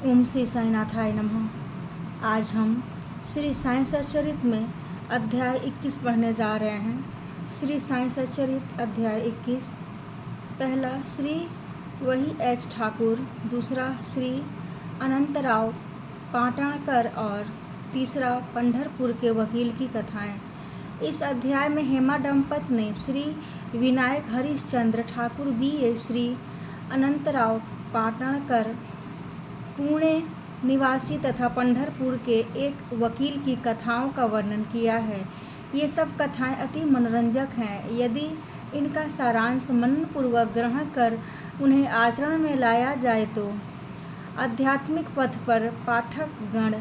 ओम श्री साईनाथाय नमः। आज हम श्री साईं सच्चरित में अध्याय 21 पढ़ने जा रहे हैं। श्री साईं सच्चरित अध्याय 21। पहला श्री वही एच ठाकुर, दूसरा श्री अनंतराव पाटणकर और तीसरा पंढरपुर के वकील की कथाएं। इस अध्याय में हेमा दंपत ने श्री विनायक हरिश्चंद्र ठाकुर B.A. श्री अनंतराव पाटणकर पुणे निवासी तथा पंढरपुर के एक वकील की कथाओं का वर्णन किया है। ये सब कथाएं अति मनोरंजक हैं। यदि इनका सारांश मननपूर्वक ग्रहण कर उन्हें आचरण में लाया जाए तो आध्यात्मिक पथ पर पाठकगण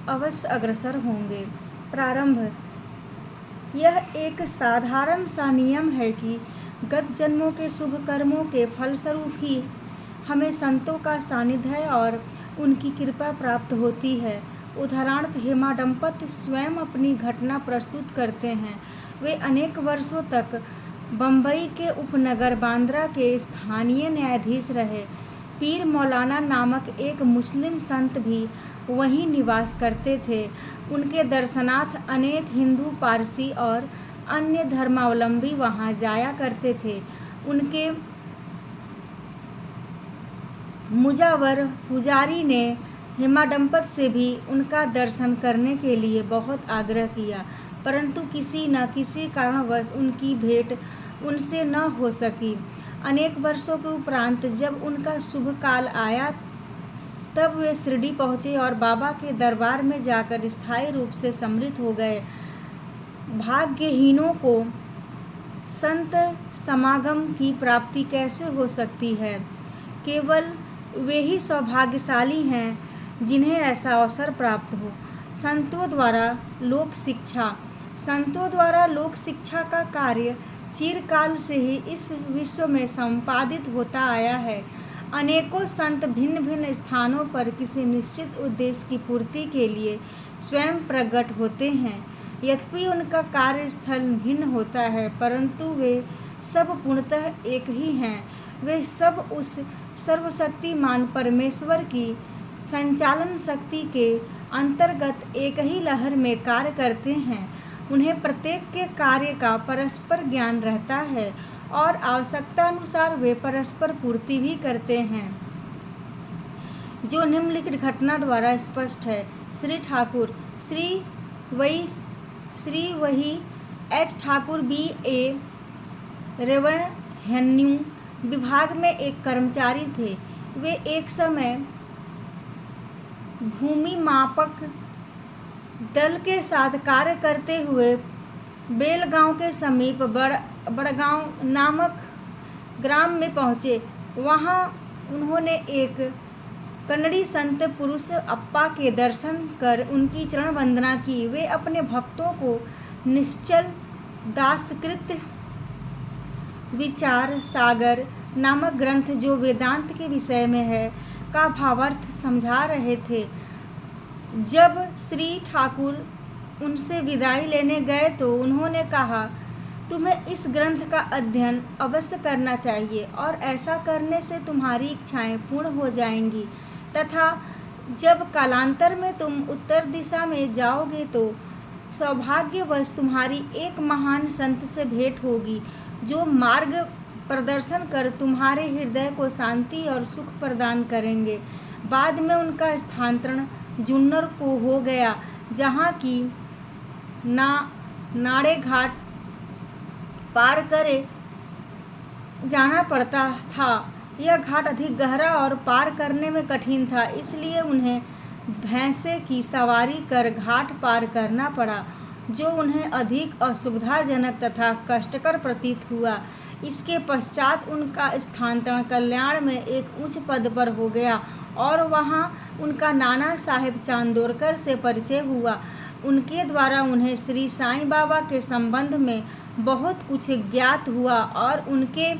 अवश्य अग्रसर होंगे। प्रारंभ। यह एक साधारण सा नियम है कि गत जन्मों के शुभ कर्मों के फलस्वरूप ही हमें संतों का सानिध्य और उनकी कृपा प्राप्त होती है। उदाहरणार्थ हेमा दंपत स्वयं अपनी घटना प्रस्तुत करते हैं। वे अनेक वर्षों तक बम्बई के उपनगर बांद्रा के स्थानीय न्यायाधीश रहे। पीर मौलाना नामक एक मुस्लिम संत भी वहीं निवास करते थे। उनके दर्शनार्थ अनेक हिंदू, पारसी और अन्य धर्मावलंबी वहां जाया करते थे। उनके मुजावर पुजारी ने हेमा दंपत से भी उनका दर्शन करने के लिए बहुत आग्रह किया, परंतु किसी न किसी कारणवश उनकी भेंट उनसे न हो सकी। अनेक वर्षों के उपरांत जब उनका शुभ काल आया तब वे शिरडी पहुँचे और बाबा के दरबार में जाकर स्थायी रूप से सम्मिलित हो गए। भाग्यहीनों को संत समागम की प्राप्ति कैसे हो सकती है? केवल वे ही सौभाग्यशाली हैं जिन्हें ऐसा अवसर प्राप्त हो। संतों द्वारा लोक शिक्षा का कार्य चिरकाल से ही इस विश्व में संपादित होता आया है। अनेकों संत भिन्न भिन्न स्थानों पर किसी निश्चित उद्देश्य की पूर्ति के लिए स्वयं प्रकट होते हैं। यद्यपि उनका कार्यस्थल भिन्न होता है, परंतु वे सब पूर्णतः एक ही हैं। वे सब उस सर्वशक्तिमान परमेश्वर की संचालन शक्ति के अंतर्गत एक ही लहर में कार्य करते हैं। उन्हें प्रत्येक के कार्य का परस्पर ज्ञान रहता है और आवश्यकता अनुसार वे परस्पर पूर्ति भी करते हैं, जो निम्नलिखित घटना द्वारा स्पष्ट है। श्री ठाकुर श्री वही एच ठाकुर B.A. रेवेन्यू विभाग में एक कर्मचारी थे। वे एक समय भूमि मापक दल के साथ कार्य करते हुए बेलगांव के समीप बड़गांव नामक ग्राम में पहुँचे। वहां उन्होंने एक कन्नड़ी संत पुरुष अप्पा के दर्शन कर उनकी चरण वंदना की। वे अपने भक्तों को निश्चल दासकृत विचार सागर नामक ग्रंथ, जो वेदांत के विषय में है, का भावार्थ समझा रहे थे। जब श्री ठाकुर उनसे विदाई लेने गए तो उन्होंने कहा, तुम्हें इस ग्रंथ का अध्ययन अवश्य करना चाहिए और ऐसा करने से तुम्हारी इच्छाएं पूर्ण हो जाएंगी तथा जब कालांतर में तुम उत्तर दिशा में जाओगे तो सौभाग्यवश तुम्हारी एक महान संत से भेंट होगी, जो मार्ग प्रदर्शन कर तुम्हारे हृदय को शांति और सुख प्रदान करेंगे। बाद में उनका स्थानांतरण जुन्नर को हो गया, जहाँ की नाड़े घाट पार करे जाना पड़ता था। यह घाट अधिक गहरा और पार करने में कठिन था, इसलिए उन्हें भैंसे की सवारी कर घाट पार करना पड़ा, जो उन्हें अधिक असुविधाजनक तथा कष्टकर प्रतीत हुआ। इसके पश्चात उनका स्थानांतरण कल्याण में एक उच्च पद पर हो गया और वहां उनका नाना साहेब चांदोरकर से परिचय हुआ। उनके द्वारा उन्हें श्री साईं बाबा के संबंध में बहुत कुछ ज्ञात हुआ और उनके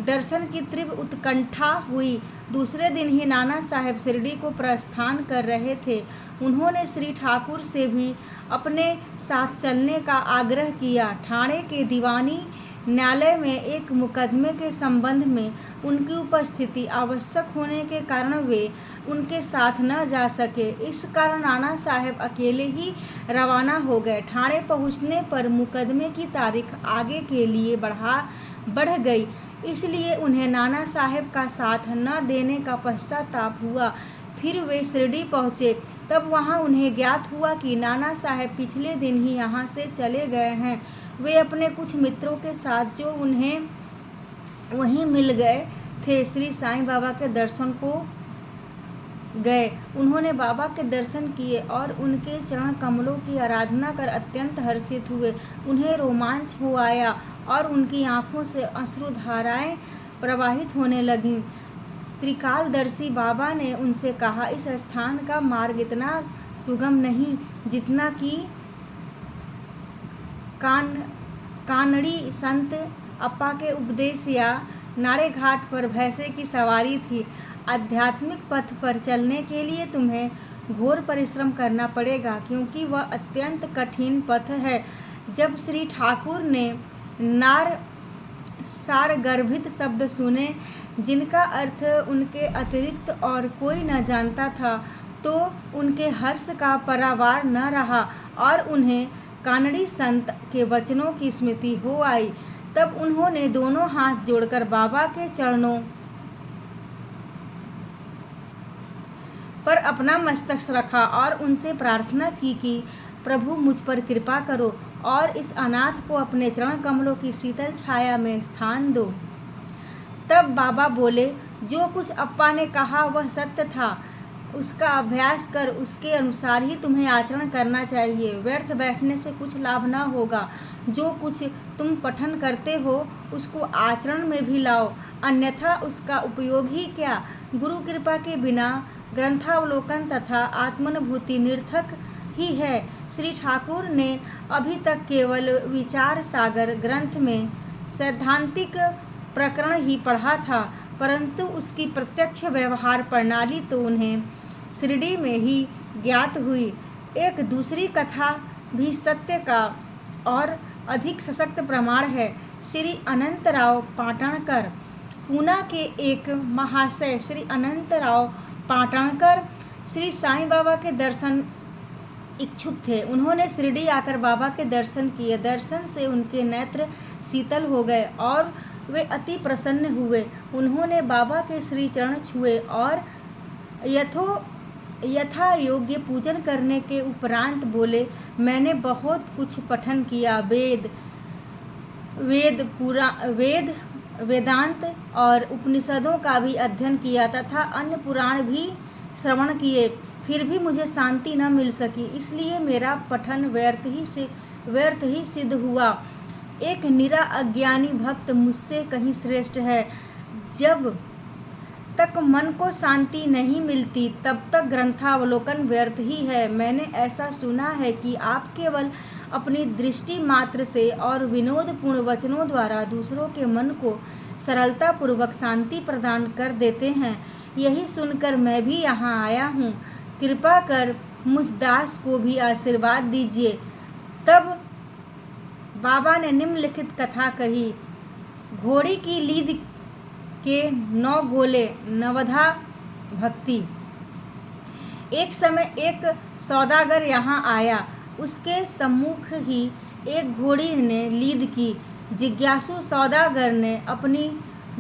दर्शन की तीव्र उत्कंठा हुई। दूसरे दिन ही नाना साहेब शिरडी को प्रस्थान कर रहे थे। उन्होंने श्री ठाकुर से भी अपने साथ चलने का आग्रह किया। ठाणे के दीवानी न्यायालय में एक मुकदमे के संबंध में उनकी उपस्थिति आवश्यक होने के कारण वे उनके साथ न जा सके। इस कारण नाना साहब अकेले ही रवाना हो गए। ठाणे पहुंचने पर मुकदमे की तारीख आगे के लिए बढ़ गई, इसलिए उन्हें नाना साहब का साथ न देने का पश्चाताप हुआ। फिर वे शिरडी पहुंचे। तब वहां उन्हें ज्ञात हुआ कि नाना साहब पिछले दिन ही यहाँ से चले गए हैं। वे अपने कुछ मित्रों के साथ जो उन्हें वहीं मिल गए थे, श्री साईं बाबा के दर्शन को गए। उन्होंने बाबा के दर्शन किए और उनके चरण कमलों की आराधना कर अत्यंत हर्षित हुए। उन्हें रोमांच हो आया और उनकी आंखों से अश्रुधाराएं प्रवाहित होने लगीं। त्रिकालदर्शी बाबा ने उनसे कहा, इस स्थान का मार्ग इतना सुगम नहीं जितना कि कानड़ी संत अप्पा के उपदेश या नारे घाट पर भैंसे की सवारी थी। आध्यात्मिक पथ पर चलने के लिए तुम्हें घोर परिश्रम करना पड़ेगा, क्योंकि वह अत्यंत कठिन पथ है। जब श्री ठाकुर ने नार सार गर्भित शब्द सुने, जिनका अर्थ उनके अतिरिक्त और कोई न जानता था, तो उनके हर्ष का परावार न रहा और उन्हें कानड़ी संत के वचनों की स्मृति हो आई। तब उन्होंने दोनों हाथ जोड़कर बाबा के चरणों पर अपना मस्तक रखा और उनसे प्रार्थना की कि प्रभु मुझ पर कृपा करो और इस अनाथ को अपने चरण कमलों की शीतल छाया में स्थान दो। तब बाबा बोले, जो कुछ अप्पा ने कहा वह सत्य था। उसका अभ्यास कर उसके अनुसार ही तुम्हें आचरण करना चाहिए। व्यर्थ बैठने से कुछ लाभ न होगा। जो कुछ तुम पठन करते हो उसको आचरण में भी लाओ, अन्यथा उसका उपयोग ही क्या। गुरु कृपा के बिना ग्रंथावलोकन तथा आत्मानुभूति निर्थक ही है। श्री ठाकुर ने अभी तक केवल विचार सागर ग्रंथ में सैद्धांतिक प्रकरण ही पढ़ा था, परंतु उसकी प्रत्यक्ष व्यवहार प्रणाली तो उन्हें शिरडी में ही ज्ञात हुई। एक दूसरी कथा भी सत्य का और अधिक सशक्त प्रमाण है। श्री अनंतराव पाटणकर, पूना के एक महाशय श्री अनंतराव पाटणकर श्री साईं बाबा के दर्शन इच्छुक थे। उन्होंने शिरडी आकर बाबा के दर्शन किए। दर्शन से उनके नेत्र शीतल हो गए और वे अति प्रसन्न हुए। उन्होंने बाबा के श्री चरण छुए और यथा योग्य पूजन करने के उपरांत बोले, मैंने बहुत कुछ पठन किया। वेदांत और उपनिषदों का भी अध्ययन किया तथा अन्य पुराण भी श्रवण किए, फिर भी मुझे शांति न मिल सकी, इसलिए मेरा पठन व्यर्थ ही सिद्ध हुआ। एक निरा अज्ञानी भक्त मुझसे कहीं श्रेष्ठ है। जब तक मन को शांति नहीं मिलती तब तक ग्रंथावलोकन व्यर्थ ही है। मैंने ऐसा सुना है कि आप केवल अपनी दृष्टि मात्र से और विनोदपूर्ण वचनों द्वारा दूसरों के मन को सरलतापूर्वक शांति प्रदान कर देते हैं। यही सुनकर मैं भी यहाँ आया हूँ। कृपा कर मुझ दास को भी आशीर्वाद दीजिए। तब बाबा ने निम्नलिखित कथा कही। घोड़ी की लीद के 9 गोले, नवधा भक्ति। एक समय एक सौदागर यहाँ आया। उसके सम्मुख ही एक घोड़ी ने लीद की। जिज्ञासु सौदागर ने अपनी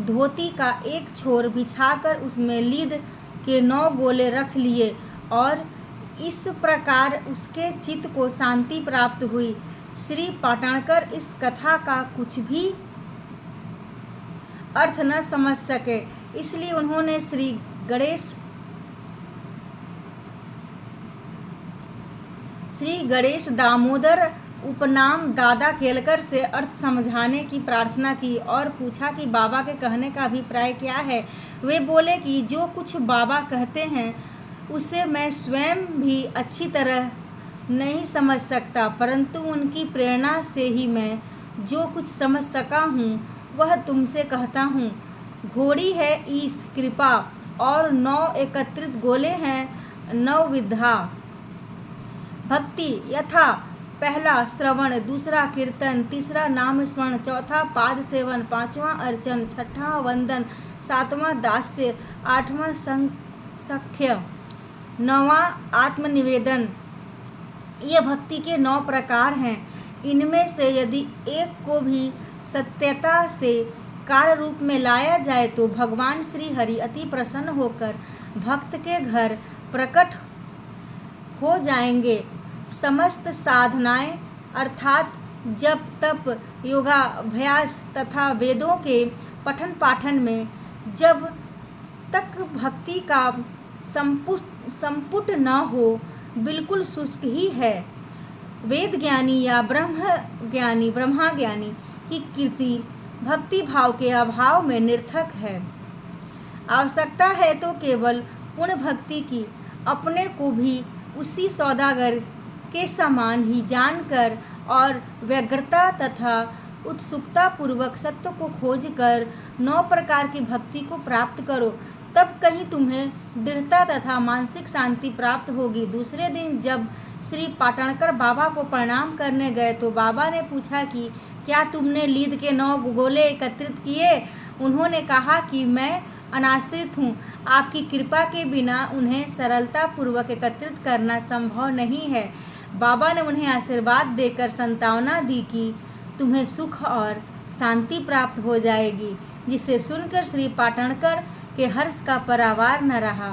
धोती का एक छोर बिछाकर उसमें लीद के 9 गोले रख लिए और इस प्रकार उसके चित्त को शांति प्राप्त हुई। श्री पाटणकर इस कथा का कुछ भी अर्थ न समझ सके, इसलिए उन्होंने श्री गणेश दामोदर उपनाम दादा केलकर से अर्थ समझाने की प्रार्थना की और पूछा कि बाबा के कहने का अभिप्राय क्या है। वे बोले कि जो कुछ बाबा कहते हैं उसे मैं स्वयं भी अच्छी तरह नहीं समझ सकता, परंतु उनकी प्रेरणा से ही मैं जो कुछ समझ सका हूँ वह तुमसे कहता हूँ। घोड़ी है ईश कृपा और 9 एकत्रित गोले हैं 9 विधा भक्ति, यथा पहला श्रवण, दूसरा कीर्तन, तीसरा नाम स्मरण, चौथा पाद सेवन, 5वां अर्चन, 6वां वंदन, 7वां दास्य, 8वां सख्य। 9वां आत्मनिवेदन। ये भक्ति के 9 प्रकार हैं। इनमें से यदि एक को भी सत्यता से कार्य रूप में लाया जाए तो भगवान श्री हरि अति प्रसन्न होकर भक्त के घर प्रकट हो जाएंगे। समस्त साधनाएं अर्थात जप तप योगाभ्यास तथा वेदों के पठन पाठन में जब तक भक्ति का संपुट न हो बिल्कुल शुष्क ही है। वेद ज्ञानी या ब्रह्मा ज्ञानी की कीर्ति भक्ति भाव के अभाव में निर्थक है। आवश्यकता है तो केवल पूर्ण भक्ति की, अपने को भी उसी सौदागर के समान ही जानकर और व्यग्रता तथा उत्सुकता पूर्वक सत्य को खोज कर 9 प्रकार की भक्ति को प्राप्त करो, तब कहीं तुम्हें दृढ़ता तथा मानसिक शांति प्राप्त होगी। दूसरे दिन जब श्री पाटणकर बाबा को प्रणाम करने गए तो बाबा ने पूछा कि क्या तुमने लीद के 9 गोले एकत्रित किए? उन्होंने कहा कि मैं अनाश्रित हूँ, आपकी कृपा के बिना उन्हें सरलता पूर्वक एकत्रित करना संभव नहीं है। बाबा ने उन्हें आशीर्वाद देकर सांत्वना दी कि तुम्हें सुख और शांति प्राप्त हो जाएगी, जिसे सुनकर श्री पाटणकर के हर्ष का परावार न रहा।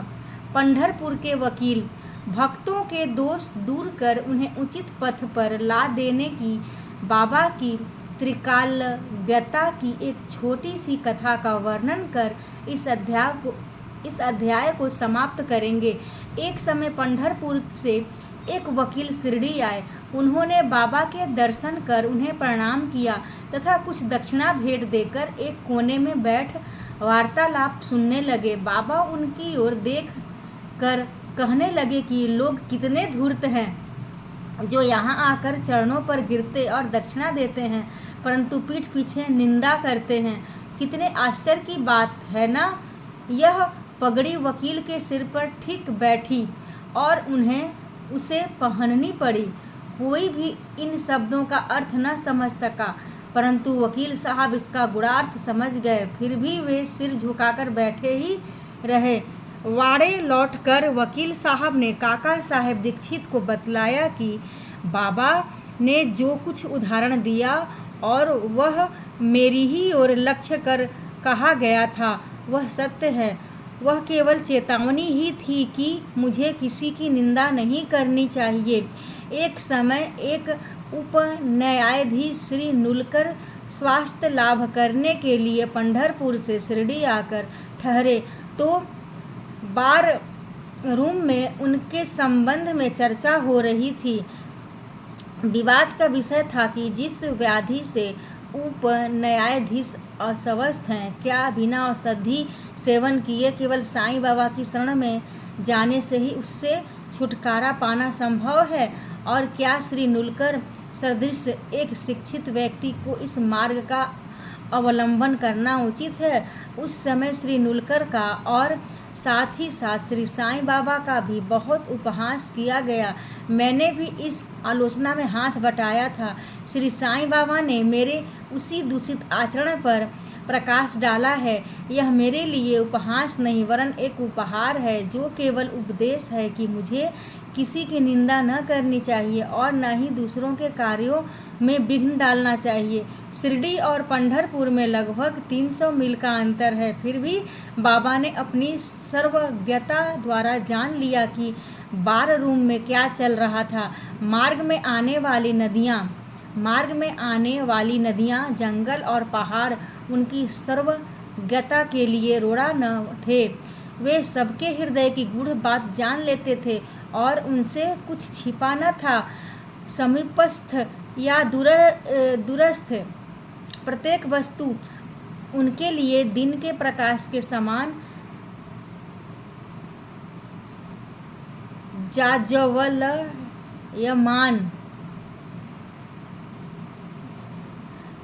पंढरपुर के वकील। भक्तों के दोष दूर कर उन्हें उचित पथ पर ला देने की बाबा की त्रिकालज्ञता की एक छोटी सी कथा का वर्णन कर इस अध्याय को समाप्त करेंगे। एक समय पंढरपुर से एक वकील शिरडी आए। उन्होंने बाबा के दर्शन कर उन्हें प्रणाम किया तथा कुछ दक्षिणा भेंट देकर एक कोने में बैठ वार्तालाप सुनने लगे। बाबा उनकी ओर देख कर कहने लगे कि लोग कितने धूर्त हैं जो यहाँ आकर चरणों पर गिरते और दक्षिणा देते हैं, परंतु पीठ पीछे निंदा करते हैं। कितने आश्चर्य की बात है ना। यह पगड़ी वकील के सिर पर ठीक बैठी और उन्हें उसे पहननी पड़ी। कोई भी इन शब्दों का अर्थ न समझ सका, परंतु वकील साहब इसका गूढ़ार्थ समझ गए। फिर भी वे सिर झुकाकर बैठे ही रहे। वाड़े लौटकर वकील साहब ने काका साहेब दीक्षित को बतलाया कि बाबा ने जो कुछ उदाहरण दिया और वह मेरी ही ओर लक्ष्य कर कहा गया था वह सत्य है। वह केवल चेतावनी ही थी कि मुझे किसी की निंदा नहीं करनी चाहिए। एक समय एक उप न्यायाधीश श्री नुलकर स्वास्थ्य लाभ करने के लिए पंढरपुर से शिरडी आकर ठहरे तो बार रूम में उनके संबंध में चर्चा हो रही थी। विवाद का विषय था कि जिस व्याधि से उप न्यायाधीश अस्वस्थ हैं, क्या बिना औषधि सेवन किए केवल साईं बाबा की शरण में जाने से ही उससे छुटकारा पाना संभव है, और क्या श्री नुलकर सदृश एक शिक्षित व्यक्ति को इस मार्ग का अवलंबन करना उचित है। उस समय श्री नुलकर का और साथ ही साथ श्री साईं बाबा का भी बहुत उपहास किया गया। मैंने भी इस आलोचना में हाथ बटाया था। श्री साईं बाबा ने मेरे उसी दूषित आचरण पर प्रकाश डाला है। यह मेरे लिए उपहास नहीं वरन एक उपहार है, जो केवल उपदेश है कि मुझे किसी की निंदा न करनी चाहिए और न ही दूसरों के कार्यों में विघ्न डालना चाहिए। शिरडी और पंढरपुर में लगभग 300 मील का अंतर है, फिर भी बाबा ने अपनी सर्वज्ञता द्वारा जान लिया कि बार रूम में क्या चल रहा था। मार्ग में आने वाली नदियाँ, जंगल और पहाड़ उनकी सर्वज्ञता के लिए रोड़ा न थे। वे सबके हृदय की गूढ़ बात जान लेते थे और उनसे कुछ छिपा न था। समीपस्थ या दूरस्थ प्रत्येक वस्तु उनके लिए दिन के प्रकाश के समान जाज्वल्यमान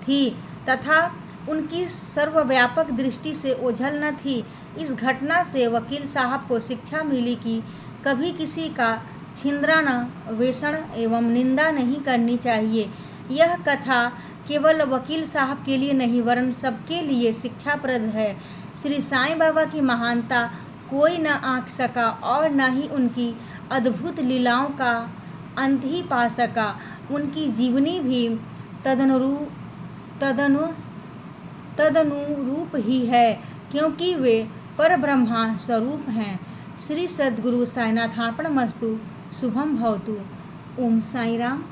थी तथा उनकी सर्वव्यापक दृष्टि से ओझल न थी। इस घटना से वकील साहब को शिक्षा मिली कि कभी किसी का छिंद्रान्वेषण एवं निंदा नहीं करनी चाहिए। यह कथा केवल वकील साहब के लिए नहीं वरन सबके लिए शिक्षाप्रद है। श्री साईं बाबा की महानता कोई न आँक सका और न ही उनकी अद्भुत लीलाओं का अंत ही पा सका। उनकी जीवनी भी तदनुरूप ही है, क्योंकि वे परब्रह्मा स्वरूप हैं। श्री सद्गुरु साईनाथ अर्पणमस्तु। शुभम भवतु। ओम साई राम।